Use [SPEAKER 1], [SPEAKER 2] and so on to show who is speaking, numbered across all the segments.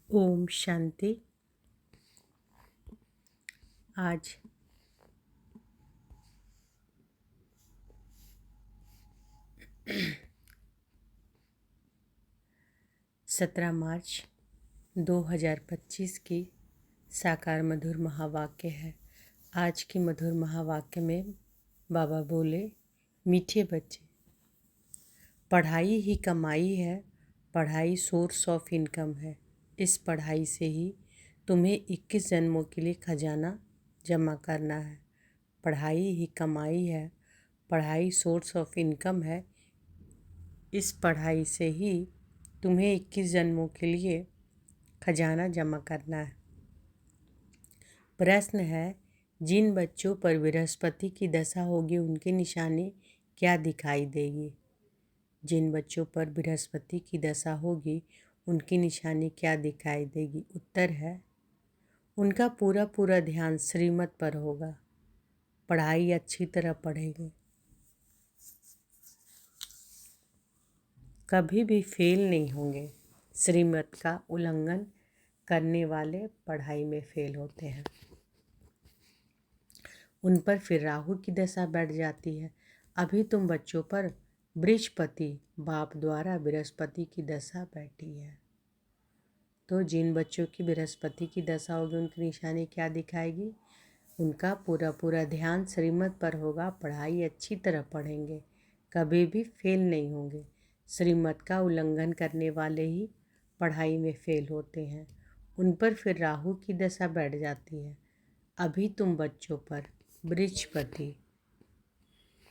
[SPEAKER 1] ओम शांति। आज 17 मार्च 2025 की साकार मधुर महावाक्य है। आज की मधुर महावाक्य में बाबा बोले, मीठे बच्चे, पढ़ाई ही कमाई है, पढ़ाई सोर्स ऑफ इनकम है। इस पढ़ाई से ही तुम्हें 21 जन्मों के लिए खजाना जमा करना है। पढ़ाई ही कमाई है, पढ़ाई सोर्स ऑफ इनकम है। इस पढ़ाई से ही तुम्हें 21 जन्मों के लिए खजाना जमा करना है। प्रश्न है, जिन बच्चों पर बृहस्पति की दशा होगी उनकी निशानी क्या दिखाई देगी? जिन बच्चों पर बृहस्पति की दशा होगी उनकी निशानी क्या दिखाई देगी? उत्तर है, उनका पूरा पूरा ध्यान श्रीमत पर होगा, पढ़ाई अच्छी तरह पढ़ेंगे, कभी भी फेल नहीं होंगे। श्रीमत का उल्लंघन करने वाले पढ़ाई में फेल होते हैं। उन पर फिर राहु की दशा बैठ जाती है। अभी तुम बच्चों पर बृहस्पति बाप द्वारा बृहस्पति की दशा बैठी है। तो जिन बच्चों की बृहस्पति की दशा होगी उनकी निशानी क्या दिखाएगी? उनका पूरा पूरा ध्यान श्रीमत पर होगा, पढ़ाई अच्छी तरह पढ़ेंगे, कभी भी फेल नहीं होंगे। श्रीमत का उल्लंघन करने वाले ही पढ़ाई में फेल होते हैं। उन पर फिर राहु की दशा बैठ जाती है। अभी तुम बच्चों पर बृहस्पति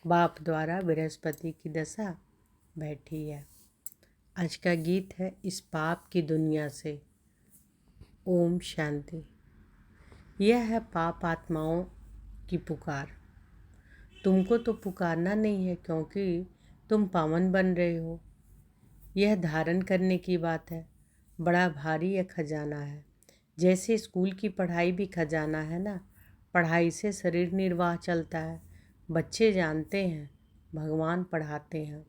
[SPEAKER 1] बाप द्वारा बृहस्पति की दशा बैठी है। आज का गीत है, इस पाप की दुनिया से। ओम शांति। यह है पाप आत्माओं की पुकार। तुमको तो पुकारना नहीं है क्योंकि तुम पावन बन रहे हो। यह धारण करने की बात है। बड़ा भारी यह खजाना है। जैसे स्कूल की पढ़ाई भी खजाना है ना, पढ़ाई से शरीर निर्वाह चलता है। बच्चे जानते हैं, भगवान पढ़ाते हैं।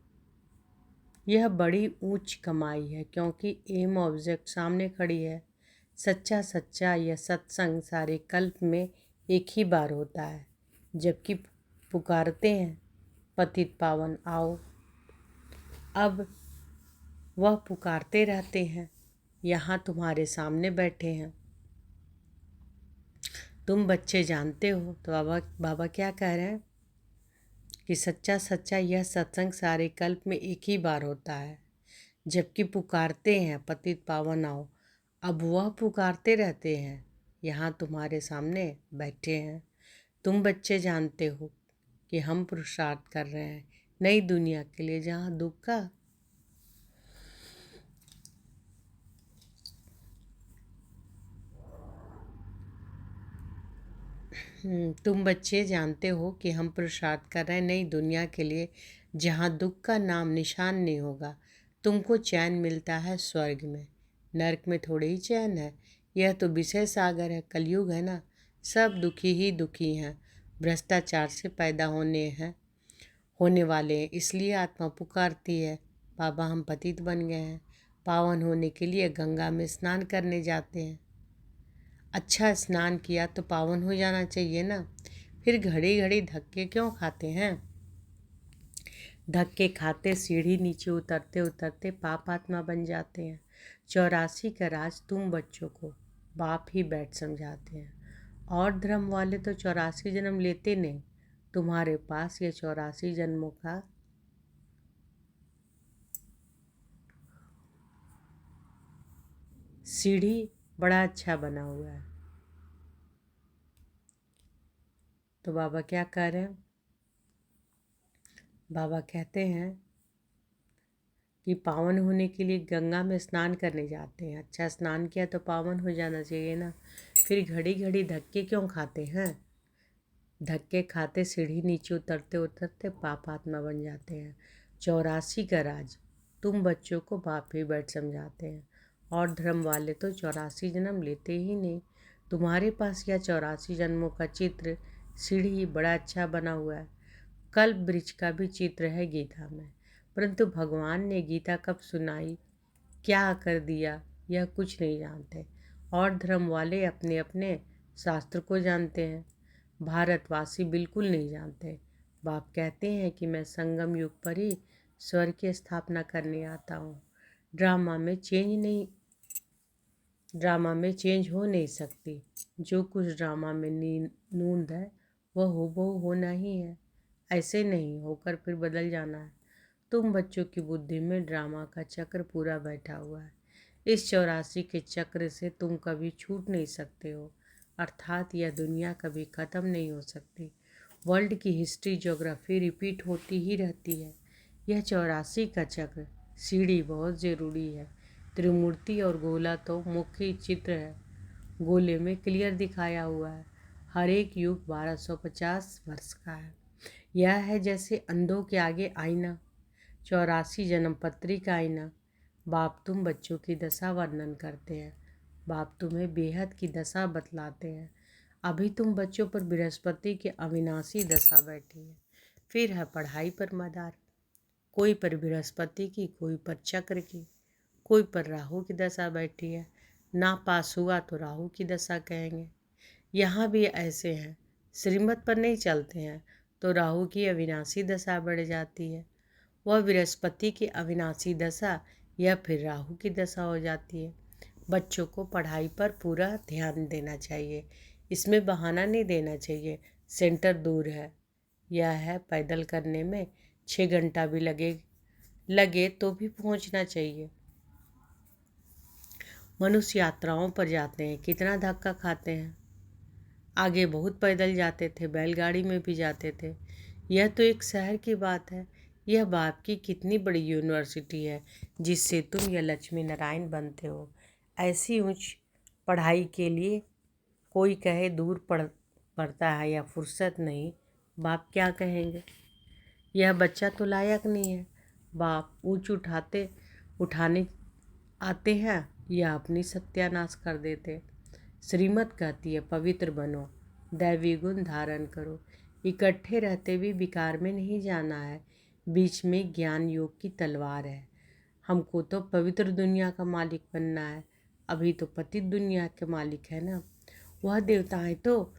[SPEAKER 1] यह बड़ी ऊंच कमाई है क्योंकि एम ऑब्जेक्ट सामने खड़ी है। सच्चा सच्चा यह सत्संग सारे कल्प में एक ही बार होता है, जबकि पुकारते हैं पतित पावन आओ। अब वह पुकारते रहते हैं, यहाँ तुम्हारे सामने बैठे हैं। तुम बच्चे जानते हो। तो बाबा क्या कह रहे हैं कि सच्चा सच्चा यह सत्संग सारे कल्प में एक ही बार होता है, जबकि पुकारते हैं पतित पावन आओ। अब वह पुकारते रहते हैं, यहाँ तुम्हारे सामने बैठे हैं। तुम बच्चे जानते हो कि हम पुरुषार्थ कर रहे हैं नई दुनिया के लिए, जहाँ दुख का तुम बच्चे जानते हो कि हम पुरुषार्थ कर रहे हैं नई दुनिया के लिए, जहाँ दुख का नाम निशान नहीं होगा। तुमको चैन मिलता है स्वर्ग में, नरक में थोड़ी ही चैन है। यह तो विषय सागर है, कलयुग है ना। सब दुखी ही दुखी हैं, भ्रष्टाचार से पैदा होने वाले हैं। इसलिए आत्मा पुकारती है, बाबा हम पतित बन गए हैं, पावन होने के लिए गंगा में स्नान करने जाते हैं। अच्छा स्नान किया तो पावन हो जाना चाहिए ना, फिर घड़ी घड़ी धक्के क्यों खाते हैं? धक्के खाते सीढ़ी नीचे उतरते उतरते पाप आत्मा बन जाते हैं। 84 का राज तुम बच्चों को बाप ही बैठ समझाते हैं। और धर्म वाले तो 84 जन्म लेते नहीं। तुम्हारे पास ये 84 जन्मों का सीढ़ी बड़ा अच्छा बना हुआ है। तो बाबा क्या कह रहे हैं? बाबा कहते हैं कि पावन होने के लिए गंगा में स्नान करने जाते हैं। अच्छा स्नान किया तो पावन हो जाना चाहिए ना, फिर घड़ी घड़ी धक्के क्यों खाते हैं? धक्के खाते सीढ़ी नीचे उतरते उतरते पाप आत्मा बन जाते हैं। 84 का राज तुम बच्चों को बाप ही बैठ समझाते हैं। और धर्म वाले तो 84 जन्म लेते ही नहीं। तुम्हारे पास यह 84 जन्मों का चित्र सीढ़ी बड़ा अच्छा बना हुआ है। कल्प वृक्ष का भी चित्र है गीता में, परंतु भगवान ने गीता कब सुनाई, क्या कर दिया? यह कुछ नहीं जानते और धर्म वाले अपने अपने शास्त्र को जानते हैं। भारतवासी बिल्कुल नहीं जानते। बाप कहते हैं कि मैं संगम युग पर ही स्वर्ग की स्थापना करने आता हूँ। ड्रामा में चेंज हो नहीं सकती। जो कुछ ड्रामा में नूंद है वह हूबहू होना ही है। ऐसे नहीं होकर फिर बदल जाना है। तुम बच्चों की बुद्धि में ड्रामा का चक्र पूरा बैठा हुआ है। इस 84 के चक्र से तुम कभी छूट नहीं सकते हो। अर्थात यह दुनिया कभी ख़त्म नहीं हो सकती। वर्ल्ड की हिस्ट्री ज्योग्राफी रिपीट होती ही रहती है। यह 84 का चक्र सीढ़ी बहुत ज़रूरी है। त्रिमूर्ति और गोला तो मुख्य चित्र है। गोले में क्लियर दिखाया हुआ है हर एक युग 1250 वर्ष का है। यह है जैसे अंधों के आगे आईना, 84 जन्मपत्री का आईना। बाप तुम बच्चों की दशा वर्णन करते हैं। बाप तुम्हें बेहद की दशा बतलाते हैं। अभी तुम बच्चों पर बृहस्पति की अविनाशी दशा बैठी है। फिर है पढ़ाई पर मदार। कोई पर बृहस्पति की, कोई पर चक्र की, कोई पर राहु की दशा बैठी है। ना पास हुआ तो राहु की दशा कहेंगे। यहाँ भी ऐसे हैं, श्रीमत पर नहीं चलते हैं तो राहु की अविनाशी दशा बढ़ जाती है। वह बृहस्पति की अविनाशी दशा या फिर राहु की दशा हो जाती है। बच्चों को पढ़ाई पर पूरा ध्यान देना चाहिए। इसमें बहाना नहीं देना चाहिए। सेंटर दूर है। यह है पैदल करने में 6 घंटा भी लगे तो भी पहुंचना चाहिए। मनुष्य यात्राओं पर जाते हैं, कितना धक्का खाते हैं। आगे बहुत पैदल जाते थे, बैलगाड़ी में भी जाते थे। यह तो एक शहर की बात है। यह बाप की कितनी बड़ी यूनिवर्सिटी है जिससे तुम यह लक्ष्मी नारायण बनते हो। ऐसी ऊंच पढ़ाई के लिए कोई कहे दूर पढ़ता है या फुर्सत नहीं, बाप क्या कहेंगे। यह बच्चा तो लायक नहीं है। बाप उठाने आते हैं या अपनी सत्यानाश कर देते। श्रीमत कहती है पवित्र बनो, दैवी गुण धारण करो। इकट्ठे रहते भी विकार में नहीं जाना है। बीच में ज्ञान योग की तलवार है। हमको तो पवित्र दुनिया का मालिक बनना है। अभी तो पतित दुनिया के मालिक है ना। वह देवताएं तो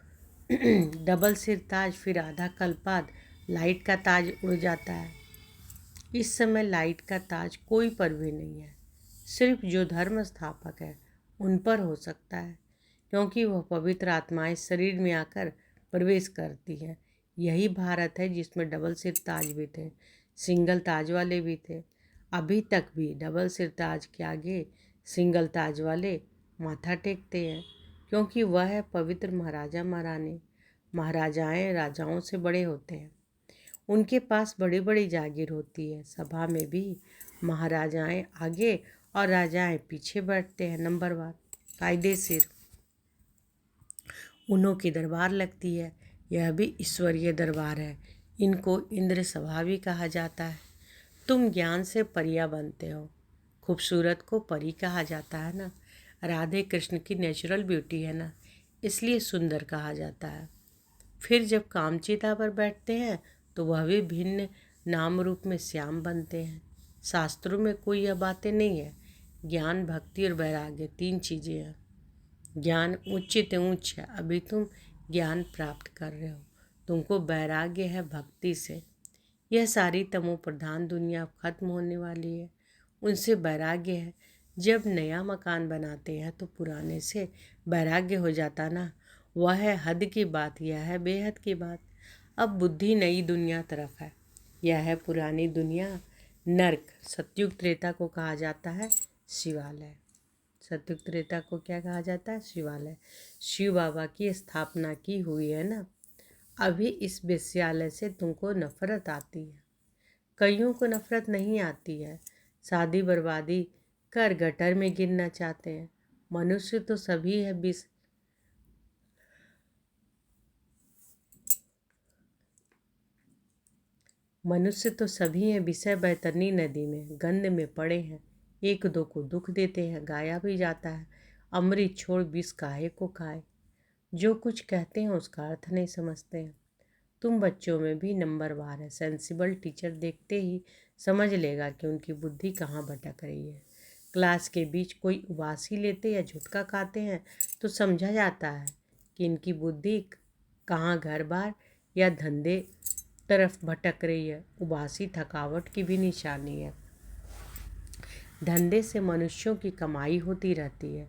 [SPEAKER 1] डबल सिर ताज, फिर आधा कल्पाद लाइट का ताज उड़ जाता है। इस समय लाइट का ताज कोई पर भी नहीं है। सिर्फ जो धर्म स्थापक है उन पर हो सकता है, क्योंकि वह पवित्र आत्माएं शरीर में आकर प्रवेश करती हैं। यही भारत है जिसमें डबल सिर ताज भी थे, सिंगल ताज वाले भी थे। अभी तक भी डबल सिर ताज के आगे सिंगल ताज वाले माथा टेकते हैं, क्योंकि वह है पवित्र महाराजा महारानी। महाराजाएं राजाओं से बड़े होते हैं। उनके पास बड़ी बड़ी जागीर होती है। सभा में भी महाराजाएं आगे और राजाएं पीछे बैठते हैं, नंबरवार कायदेशीर। उन्हों की दरबार लगती है। यह भी ईश्वरीय दरबार है। इनको इंद्र सभा भी कहा जाता है। तुम ज्ञान से परिया बनते हो। खूबसूरत को परी कहा जाता है ना। राधे कृष्ण की नेचुरल ब्यूटी है ना, इसलिए सुंदर कहा जाता है। फिर जब कामचिता पर बैठते हैं तो वह भी भिन्न नाम रूप में श्याम बनते हैं। शास्त्रों में कोई यह बातें नहीं है। ज्ञान, भक्ति और वैराग्य 3 चीज़ें हैं। ज्ञान उच्चित ऊंच है। अभी तुम ज्ञान प्राप्त कर रहे हो। तुमको वैराग्य है भक्ति से। यह सारी तमो प्रधान दुनिया खत्म होने वाली है, उनसे वैराग्य है। जब नया मकान बनाते हैं तो पुराने से वैराग्य हो जाता ना। वह है हद की बात, यह है बेहद की बात। अब बुद्धि नई दुनिया तरफ है। यह है पुरानी दुनिया नर्क। सतयुग त्रेता को कहा जाता है शिवालय। सतयुग त्रेता को क्या कहा जाता है? शिवालय। शिव बाबा की स्थापना की हुई है ना। अभी इस विश्वविद्यालय से तुमको नफरत आती है। कईयों को नफरत नहीं आती है। शादी बर्बादी कर गटर में गिरना चाहते हैं। मनुष्य तो सभी है विषय बैतरनी नदी में गंध में पड़े हैं। एक दो को दुख देते हैं, गाया भी जाता है, अमृत छोड़ विष काहे को खाए। जो कुछ कहते हैं उसका अर्थ नहीं समझते हैं। तुम बच्चों में भी नंबरवार है। सेंसिबल टीचर देखते ही समझ लेगा कि उनकी बुद्धि कहाँ भटक रही है। क्लास के बीच कोई उबासी लेते या झुटका खाते हैं तो समझा जाता है कि इनकी बुद्धि कहाँ घर बार या धंधे तरफ भटक रही है। उबासी थकावट की भी निशानी है। धंधे से मनुष्यों की कमाई होती रहती है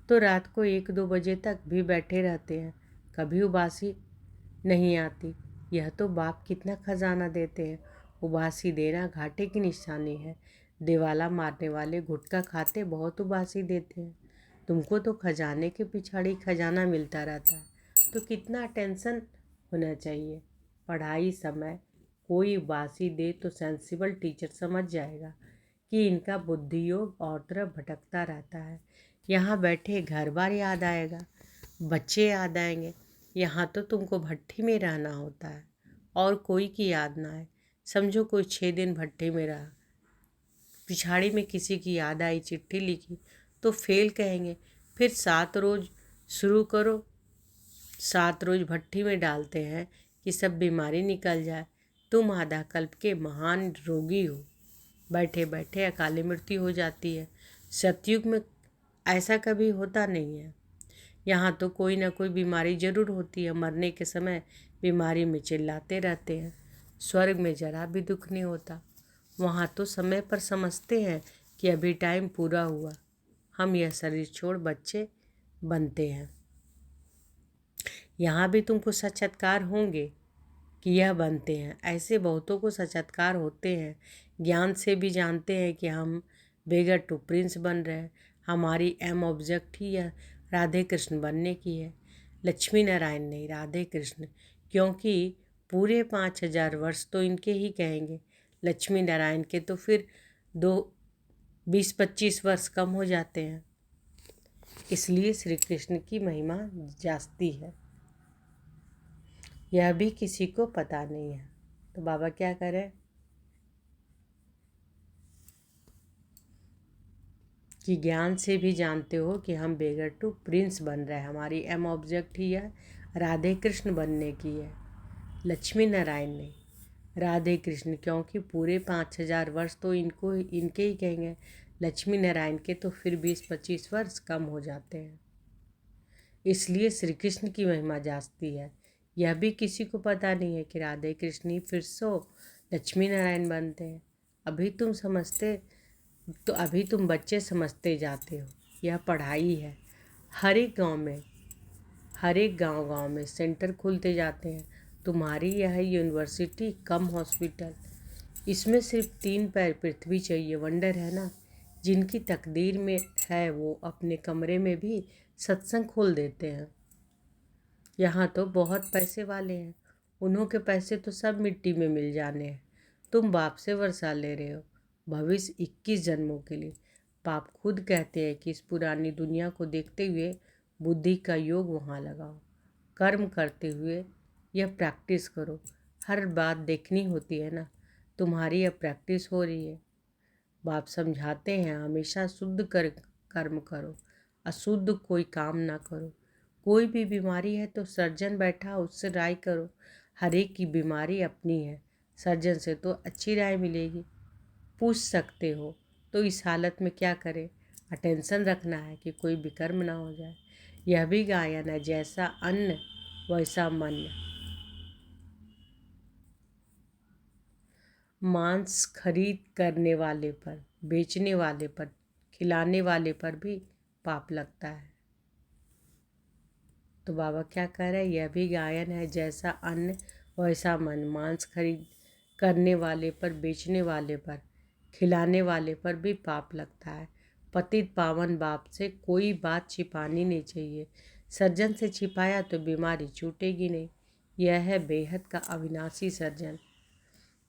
[SPEAKER 1] तो रात को 1-2 बजे तक भी बैठे रहते हैं, कभी उबासी नहीं आती। यह तो बाप कितना खजाना देते हैं। उबासी देना घाटे की निशानी है। दिवाला मारने वाले गुटखा खाते बहुत उबासी देते हैं। तुमको तो खजाने के पिछाड़ी खजाना मिलता रहता है, तो कितना टेंशन होना चाहिए। पढ़ाई समय कोई उबासी दे तो सेंसिबल टीचर समझ जाएगा कि इनका बुद्धि योग और तरफ भटकता रहता है। यहाँ बैठे घर बार याद आएगा, बच्चे याद आएंगे। यहाँ तो तुमको भट्ठी में रहना होता है और कोई की याद ना आए। समझो कोई 6 दिन भट्ठी में रहा, पिछाड़ी में किसी की याद आई, चिट्ठी लिखी तो फेल कहेंगे। फिर 7 रोज शुरू करो, 7 रोज भट्ठी में डालते हैं कि सब बीमारी निकल जाए। तुम आधा कल्प के महान रोगी हो। बैठे बैठे अकाली मृत्यु हो जाती है। सतयुग में ऐसा कभी होता नहीं है। यहाँ तो कोई ना कोई बीमारी जरूर होती है। मरने के समय बीमारी में चिल्लाते रहते हैं। स्वर्ग में जरा भी दुख नहीं होता। वहाँ तो समय पर समझते हैं कि अभी टाइम पूरा हुआ, हम यह शरीर छोड़ बच्चे बनते हैं। यहाँ भी तुमको साक्षात्कार होंगे कि यह बनते हैं। ऐसे बहुतों को साक्षात्कार होते हैं। ज्ञान से भी जानते हैं कि हम बेगर टू प्रिंस बन रहे हैं। हमारी एम ऑब्जेक्ट ही यह राधे कृष्ण बनने की है, लक्ष्मी नारायण नहीं, राधे कृष्ण। क्योंकि पूरे 5000 वर्ष तो इनके ही कहेंगे। लक्ष्मी नारायण के तो फिर 20-25 वर्ष कम हो जाते हैं। इसलिए श्री कृष्ण की महिमा जास्ती है, यह भी किसी को पता नहीं है। तो बाबा क्या करें कि ज्ञान से भी जानते हो कि हम बेगर टू प्रिंस बन रहे हैं। हमारी एम ऑब्जेक्ट ही है राधे कृष्ण बनने की है, लक्ष्मी नारायण नहीं, राधे कृष्ण। क्योंकि पूरे 5000 वर्ष तो इनके ही कहेंगे। लक्ष्मी नारायण के तो फिर 20-25 वर्ष कम हो जाते हैं। इसलिए श्री कृष्ण की महिमा जास्ती है। यह भी किसी को पता नहीं है कि राधे कृष्ण ही फिर सो लक्ष्मी नारायण बनते हैं। अभी तुम बच्चे समझते जाते हो। यह पढ़ाई है। हर एक गांव में सेंटर खुलते जाते हैं। तुम्हारी यह यूनिवर्सिटी कम हॉस्पिटल। इसमें सिर्फ 3 पैर पृथ्वी चाहिए। वंडर है ना, जिनकी तकदीर में है वो अपने कमरे में भी सत्संग खोल देते हैं। यहाँ तो बहुत पैसे वाले हैं, उन्हों के पैसे तो सब मिट्टी में मिल जाने हैं। तुम बाप से वर्षा ले रहे हो भविष्य 21 जन्मों के लिए। बाप खुद कहते हैं कि इस पुरानी दुनिया को देखते हुए बुद्धि का योग वहाँ लगाओ। कर्म करते हुए यह प्रैक्टिस करो। हर बात देखनी होती है ना, तुम्हारी अब प्रैक्टिस हो रही है। बाप समझाते हैं हमेशा शुद्ध कर्म करो, अशुद्ध कोई काम ना करो। कोई भी बीमारी है तो सर्जन बैठा उससे राय करो। हर एक की बीमारी अपनी है, सर्जन से तो अच्छी राय मिलेगी। पूछ सकते हो तो इस हालत में क्या करें। अटेंशन रखना है कि कोई विकर्म ना हो जाए। यह भी गायन है, जैसा अन्न वैसा मन। मांस खरीद करने वाले पर, बेचने वाले पर, खिलाने वाले पर भी पाप लगता है। तो बाबा क्या कह रहे हैं, यह भी गायन है, जैसा अन्न वैसा मन। मांस खरीद करने वाले पर, बेचने वाले पर, खिलाने वाले पर भी पाप लगता है। पतित पावन बाप से कोई बात छिपानी नहीं चाहिए। सर्जन से छिपाया तो बीमारी छूटेगी नहीं। यह है बेहद का अविनाशी सर्जन।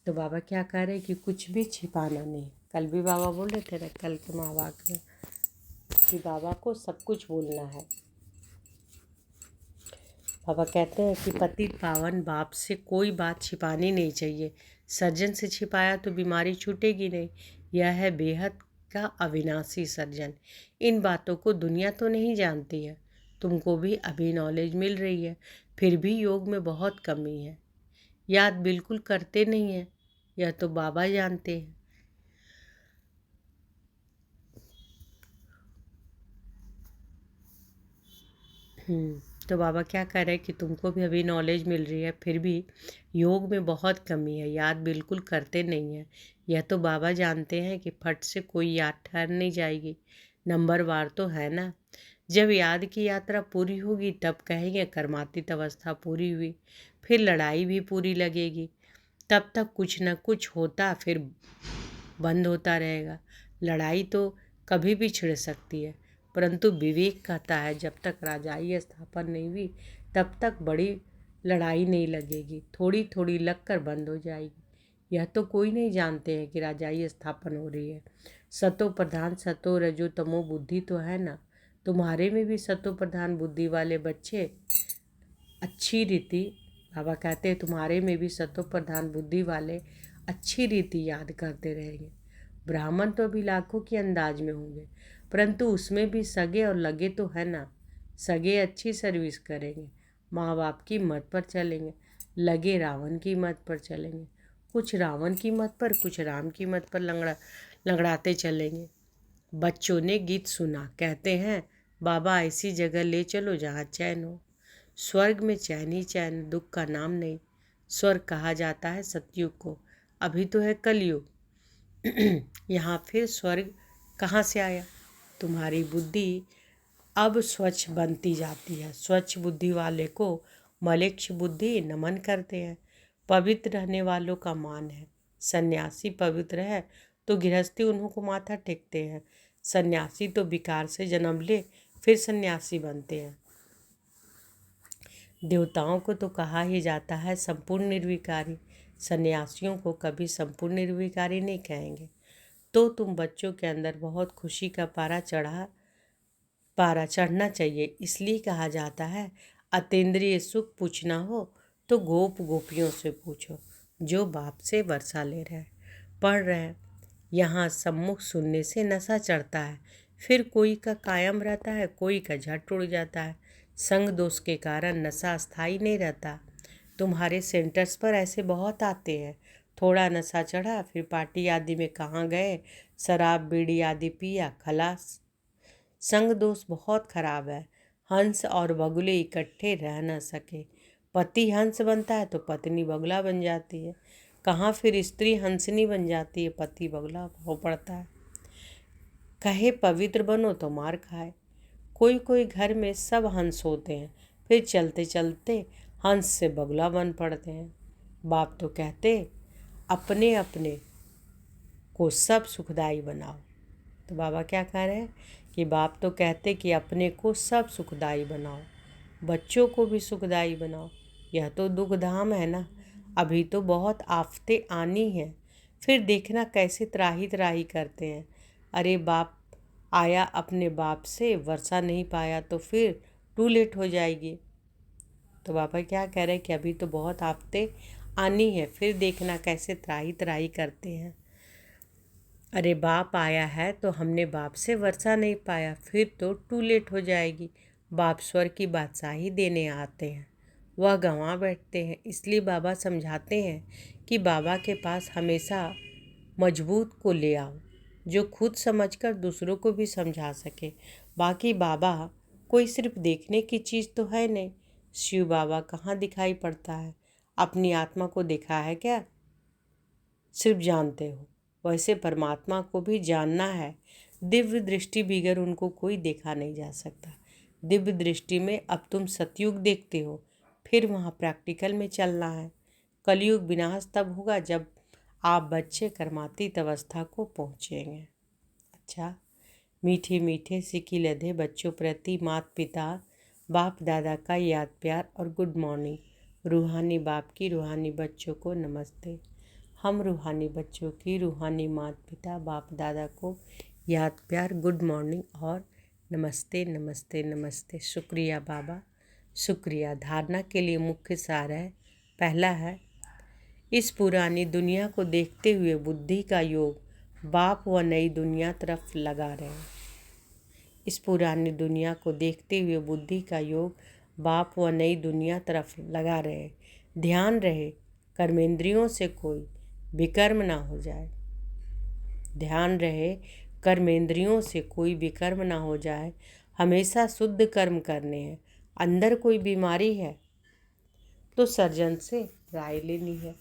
[SPEAKER 1] तो बाबा क्या कह रहे हैं कि कुछ भी छिपाना नहीं। कल भी बाबा बोल रहे थे ना, कल के महावाक में, कि बाबा को सब कुछ बोलना है। बाबा कहते हैं कि पतित पावन बाप से कोई बात छिपानी नहीं चाहिए। सर्जन से छिपाया तो बीमारी छूटेगी नहीं। यह है बेहद का अविनाशी सर्जन। इन बातों को दुनिया तो नहीं जानती है। तुमको भी अभी नॉलेज मिल रही है, फिर भी योग में बहुत कमी है। याद बिल्कुल करते नहीं हैं, यह तो बाबा जानते हैं। तो बाबा क्या कर रहे हैं कि तुमको भी अभी नॉलेज मिल रही है, फिर भी योग में बहुत कमी है, याद बिल्कुल करते नहीं है। यह तो बाबा जानते हैं कि फट से कोई याद ठहर नहीं जाएगी, नंबरवार तो है ना। जब याद की यात्रा पूरी होगी तब कहेंगे कर्मातीत अवस्था पूरी हुई, फिर लड़ाई भी पूरी लगेगी। तब तक कुछ न कुछ होता फिर बंद होता रहेगा। लड़ाई तो कभी भी छिड़ सकती है, परंतु विवेक कहता है जब तक राजाई स्थापन नहीं हुई तब तक बड़ी लड़ाई नहीं लगेगी, थोड़ी थोड़ी लगकर बंद हो जाएगी। यह तो कोई नहीं जानते हैं कि राजाई स्थापन हो रही है। सतो प्रधान सतो रजो तमो बुद्धि तो है ना। तुम्हारे में भी सतो प्रधान बुद्धि वाले बच्चे अच्छी रीति, बाबा कहते हैं तुम्हारे में भी सतो प्रधान बुद्धि वाले अच्छी रीति याद करते रहेंगे। ब्राह्मण तो अभी लाखों के अंदाज में होंगे, परंतु उसमें भी सगे और लगे तो है ना। सगे अच्छी सर्विस करेंगे, माँ बाप की मत पर चलेंगे, लगे रावण की मत पर चलेंगे, कुछ रावण की मत पर कुछ राम की मत पर लंगड़ाते चलेंगे। बच्चों ने गीत सुना, कहते हैं बाबा ऐसी जगह ले चलो जहाँ चैन हो। स्वर्ग में चैन ही चैन, दुख का नाम नहीं। स्वर्ग कहा जाता है सतयुग को, अभी तो है कलयुग। यहाँ फिर स्वर्ग कहाँ से आया। तुम्हारी बुद्धि अब स्वच्छ बनती जाती है। स्वच्छ बुद्धि वाले को मलेच्छ बुद्धि नमन करते हैं। पवित्र रहने वालों का मान है। सन्यासी पवित्र है तो गृहस्थी उन्हों को माथा टेकते हैं। सन्यासी तो विकार से जन्म ले फिर सन्यासी बनते हैं। देवताओं को तो कहा ही जाता है संपूर्ण निर्विकारी, सन्यासियों को कभी संपूर्ण निर्विकारी नहीं कहेंगे। तो तुम बच्चों के अंदर बहुत खुशी का पारा चढ़ना चाहिए। इसलिए कहा जाता है अतीन्द्रिय सुख पूछना हो तो गोप गोपियों से पूछो जो बाप से वर्षा ले रहे हैं, पढ़ रहे हैं। यहाँ सम्मुख सुनने से नशा चढ़ता है, फिर कोई का कायम रहता है, कोई का झट उड़ जाता है। संग दोष के कारण नशा स्थायी नहीं रहता। तुम्हारे सेंटर्स पर ऐसे बहुत आते हैं, थोड़ा नशा चढ़ा फिर पार्टी आदि में कहाँ गए, शराब बीड़ी आदि पिया, खलास। संग दोष बहुत खराब है। हंस और बगुले इकट्ठे रह न सके। पति हंस बनता है तो पत्नी बगुला बन जाती है, कहाँ फिर स्त्री हंसनी बन जाती है, पति बगुला हो पड़ता है। कहे पवित्र बनो तो मार खाए। कोई कोई घर में सब हंस होते हैं, फिर चलते चलते हंस से बगुला बन पड़ते हैं। बाप तो कहते अपने अपने को सब सुखदाई बनाओ। तो बाबा क्या कह रहे हैं कि बाप तो कहते कि अपने को सब सुखदाई बनाओ, बच्चों को भी सुखदाई बनाओ। यह तो दुखधाम है ना। अभी तो बहुत आफतें आनी हैं, फिर देखना कैसे त्राही त्राही करते हैं। अरे बाप आया अपने बाप से वर्षा नहीं पाया तो फिर टू लेट हो जाएगी। तो बाबा क्या कह रहे हैं कि अभी तो बहुत आफतें आनी है, फिर देखना कैसे त्राही त्राही करते हैं। अरे बाप आया है तो हमने बाप से वर्षा नहीं पाया, फिर तो टू लेट हो जाएगी। बाप स्वर की बादशाही देने आते हैं, वह गंवा बैठते हैं। इसलिए बाबा समझाते हैं कि बाबा के पास हमेशा मजबूत को ले आओ, जो खुद समझकर दूसरों को भी समझा सके। बाकी बाबा कोई सिर्फ देखने की चीज़ तो है नहीं। शिव बाबा कहाँ दिखाई पड़ता है, अपनी आत्मा को देखा है क्या? सिर्फ जानते हो। वैसे परमात्मा को भी जानना है। दिव्य दृष्टि बिगर उनको कोई देखा नहीं जा सकता। दिव्य दृष्टि में अब तुम सतयुग देखते हो, फिर वहाँ प्रैक्टिकल में चलना है। कलयुग विनाश तब होगा जब आप बच्चे कर्मातीत अवस्था को पहुँचेंगे। अच्छा, मीठे मीठे सिकी लधे बच्चों प्रति माता पिता बाप दादा का याद प्यार और गुड मॉर्निंग। रूहानी बाप की रूहानी बच्चों को नमस्ते। हम रूहानी बच्चों की रूहानी माता पिता बाप दादा को याद प्यार गुड मॉर्निंग और नमस्ते नमस्ते नमस्ते। शुक्रिया बाबा, शुक्रिया। धारणा के लिए मुख्य सार है, पहला है इस पुरानी दुनिया को देखते हुए बुद्धि का योग बाप व नई दुनिया तरफ लगा रहे। इस पुरानी दुनिया को देखते हुए बुद्धि का योग बाप व नई दुनिया तरफ लगा रहे। ध्यान रहे कर्मेंद्रियों से कोई विकर्म ना हो जाए। ध्यान रहे कर्मेंद्रियों से कोई विकर्म ना हो जाए। हमेशा शुद्ध कर्म करने हैं, अंदर कोई बीमारी है तो सर्जन से राय लेनी है।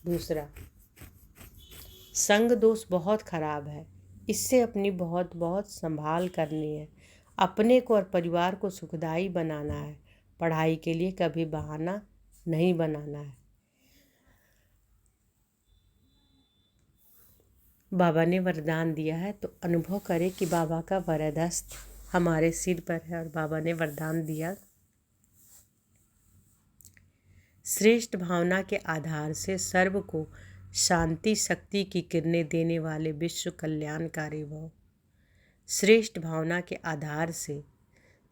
[SPEAKER 1] दूसरा, संग दोष बहुत खराब है, इससे अपनी बहुत बहुत संभाल करनी है। अपने को और परिवार को सुखदायी बनाना है। पढ़ाई के लिए कभी बहाना नहीं बनाना है। बाबा ने वरदान दिया है तो अनुभव करें कि बाबा का वरद हस्त हमारे सिर पर है और बाबा ने वरदान दिया, श्रेष्ठ भावना के आधार से सर्व को शांति शक्ति की किरणें देने वाले विश्व कल्याणकारी भव। श्रेष्ठ भावना के आधार से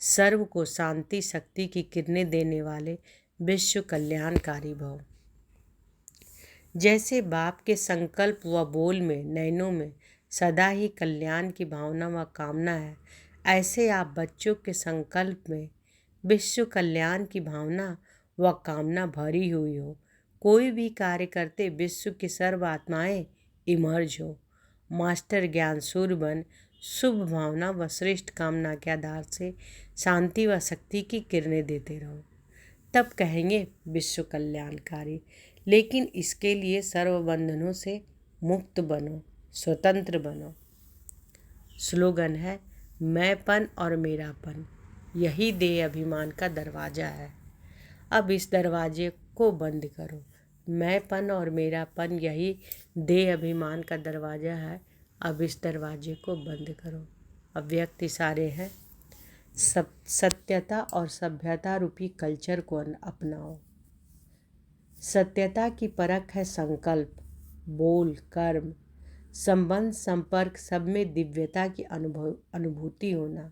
[SPEAKER 1] सर्व को शांति शक्ति की किरणें देने वाले विश्व कल्याणकारी भव। जैसे बाप के संकल्प व बोल में, नयनों में सदा ही कल्याण की भावना व कामना है, ऐसे आप बच्चों के संकल्प में विश्व कल्याण की भावना व कामना भरी हुई हो। कोई भी कार्य करते विश्व की सर्व आत्माएं इमर्ज हो। मास्टर ज्ञान सूर्य बन शुभ भावना व श्रेष्ठ कामना के आधार से शांति व शक्ति की किरणें देते रहो, तब कहेंगे विश्व कल्याणकारी। लेकिन इसके लिए सर्व बंधनों से मुक्त बनो, स्वतंत्र बनो। स्लोगन है, मैंपन और मेरापन यही देह अभिमान का दरवाज़ा है। अब इस दरवाजे को बंद करो। मैंपन और मेरापन यही देह अभिमान का दरवाज़ा है। अब इस दरवाजे को बंद करो। अव्यक्त इशारे हैं, सत्यता और सभ्यता रूपी कल्चर को अपनाओ। सत्यता की परख है संकल्प, बोल, कर्म, संबंध, संपर्क, सब में दिव्यता की अनुभूति होना।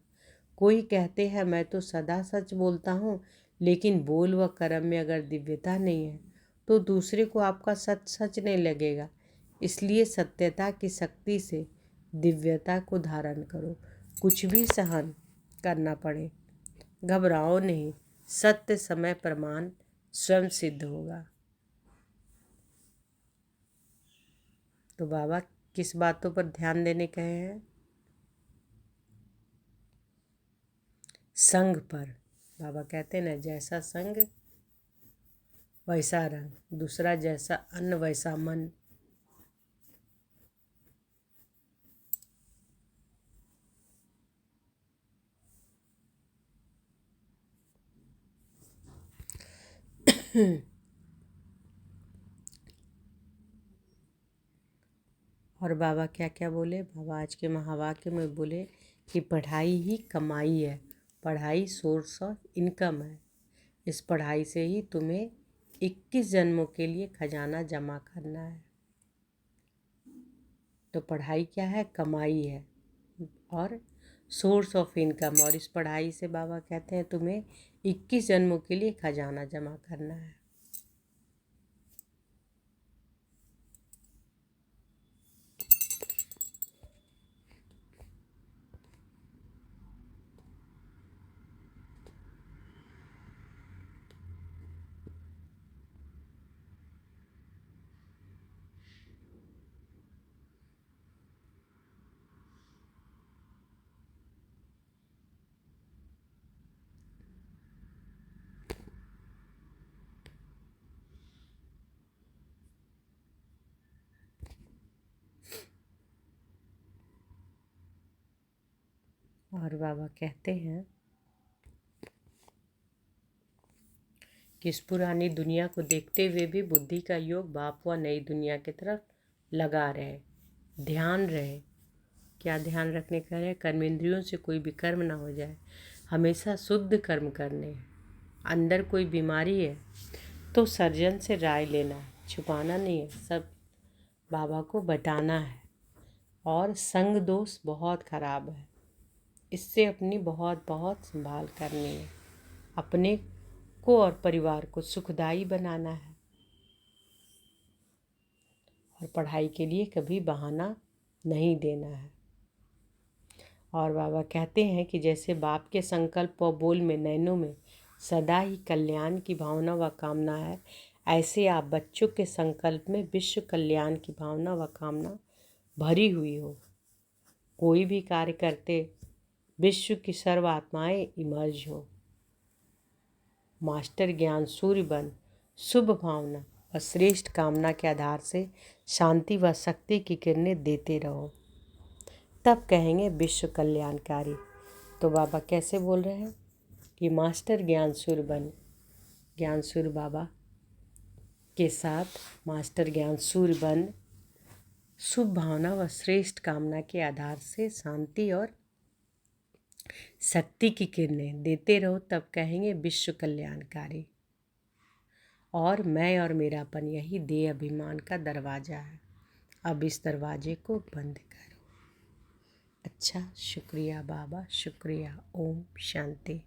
[SPEAKER 1] कोई कहते हैं मैं तो सदा सच बोलता हूँ, लेकिन बोल व कर्म में अगर दिव्यता नहीं है तो दूसरे को आपका सच सच नहीं लगेगा। इसलिए सत्यता की शक्ति से दिव्यता को धारण करो। कुछ भी सहन करना पड़े, घबराओ नहीं। सत्य समय प्रमाण स्वयं सिद्ध होगा। तो बाबा किस बातों पर ध्यान देने कहे हैं? संग पर। बाबा कहते हैं ना, जैसा संग वैसा रंग, दूसरा जैसा अन्न वैसा मन। और बाबा क्या क्या बोले? बाबा आज के महावाक्य में बोले कि पढ़ाई ही कमाई है, पढ़ाई सोर्स ऑफ इनकम है। इस पढ़ाई से ही तुम्हें 21 जन्मों के लिए खजाना जमा करना है। तो पढ़ाई क्या है? कमाई है और सोर्स ऑफ इनकम। और इस पढ़ाई से बाबा कहते हैं तुम्हें 21 जन्मों के लिए खजाना जमा करना है। और बाबा कहते हैं कि इस पुरानी दुनिया को देखते हुए भी बुद्धि का योग बाप व नई दुनिया की तरफ लगा रहे, ध्यान रहे। क्या ध्यान रखने का है? कर्मेंद्रियों से कोई भी कर्म ना हो जाए, हमेशा शुद्ध कर्म करने। अंदर कोई बीमारी है तो सर्जन से राय लेना है, छुपाना नहीं है, सब बाबा को बताना है। और संग दोष बहुत खराब है, इससे अपनी बहुत बहुत संभाल करनी है। अपने को और परिवार को सुखदायी बनाना है और पढ़ाई के लिए कभी बहाना नहीं देना है। और बाबा कहते हैं कि जैसे बाप के संकल्प व बोल में, नैनों में सदा ही कल्याण की भावना व कामना है, ऐसे आप बच्चों के संकल्प में विश्व कल्याण की भावना व कामना भरी हुई हो। कोई भी कार्य करते विश्व की सर्व आत्माएं इमर्ज हों। मास्टर ज्ञान सूर्य बन शुभ भावना और श्रेष्ठ कामना के आधार से शांति व शक्ति की किरणें देते रहो, तब कहेंगे विश्व कल्याणकारी। तो बाबा कैसे बोल रहे हैं कि मास्टर ज्ञान सूर्य बन, ज्ञान सूर्य बाबा के साथ मास्टर ज्ञान सूर्य बन शुभ भावना व श्रेष्ठ कामना के आधार से शांति और शक्ति की किरणें देते रहो, तब कहेंगे विश्व कल्याणकारी। और मैं और मेरापन यही देह अभिमान का दरवाज़ा है, अब इस दरवाजे को बंद करो। अच्छा, शुक्रिया बाबा, शुक्रिया। ओम शांति।